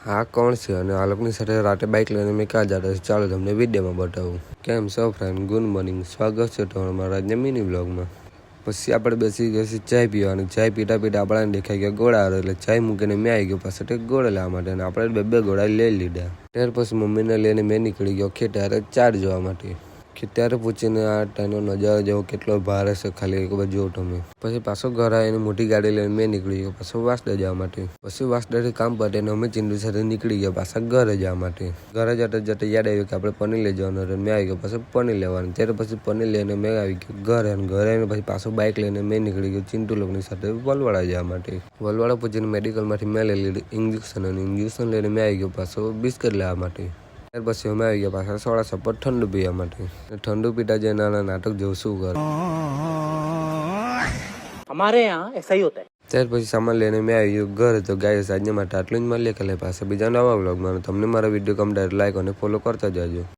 આ કોણ છે અને આ લોકોની સાથે રાતે બાઇક લઈને મેં ક્યાં જતા છે ચાલો તમને વિડીયોમાં બતાવું. કેમ છો ફ્રેન્ડ, ગુડ મોર્નિંગ, સ્વાગત છે તમારા મારા આજના મિની બ્લોગમાં. પછી આપણે બેસી ગયા ચાય પીવાની. ચાય પીતા પીતા આપણને દેખાઈ ગયા ગોળા, એટલે ચાય મૂકીને મેં આવી ગયો પાછળ તે ગોળા લેવા માટે અને આપણે બે ગોળા લઈ લીધા. ત્યાર પછી મમ્મીને લઈને મેં નીકળી ગયો ખેતરે ચાર જોવા માટે. ત્યારે પૂછીને આ ટાઈમનો નજારો જેવો કેટલો ભારે છે ખાલી એક બાજુ જુઓ તમે. પછી પાછો ઘર આવીને મોટી ગાડી લઈને મેં નીકળી ગયો પાછો વાસદા જવા માટે. પછી વાસદાથી કામ પતે અમે ચિંટુ સાથે નીકળી ગયા પાછા ઘરે જવા માટે. ઘરે જતા જતા યાદ આવ્યું કે આપણે પનીર લઈ જવાનું હતું. મેં આવી ગયો પછી પનીર લેવાનું. ત્યારે પછી પનીર લઈને મેં આવી ગયો ઘરે આવીને પછી પાછો બાઇક લઈને મેં નીકળી ગયો ચિંટુ લોકોની સાથે વલવાડા જવા માટે. વલવાડા પૂછીને મેડિકલમાંથી મેં લઈ લીધું ઇન્જેક્શન અને ઇન્જેક્શન લઈને મેં આવી ગયો પાછો બિસ્કટ લેવા માટે. ત્યાર પછી અમે આવી ગયા પાછા સોડા સપોર્ટ ઠંડુ પીવા માટે. ઠંડુ પીતા જે નાના નાટક જેવું શું કરે हमारे यहाँ ऐसा ही होता है. ત્યાર પછી સામાન લઈને મેં આવી ગયો ઘરે. તો ગાઈસ આજના માટે આટલું જ મળીએ કાલે પાછા બીજા નવા વ્લોગમાં. તમને મારા વિડીયો ગમતા લાઈક અને ફોલો કરતા જાજો.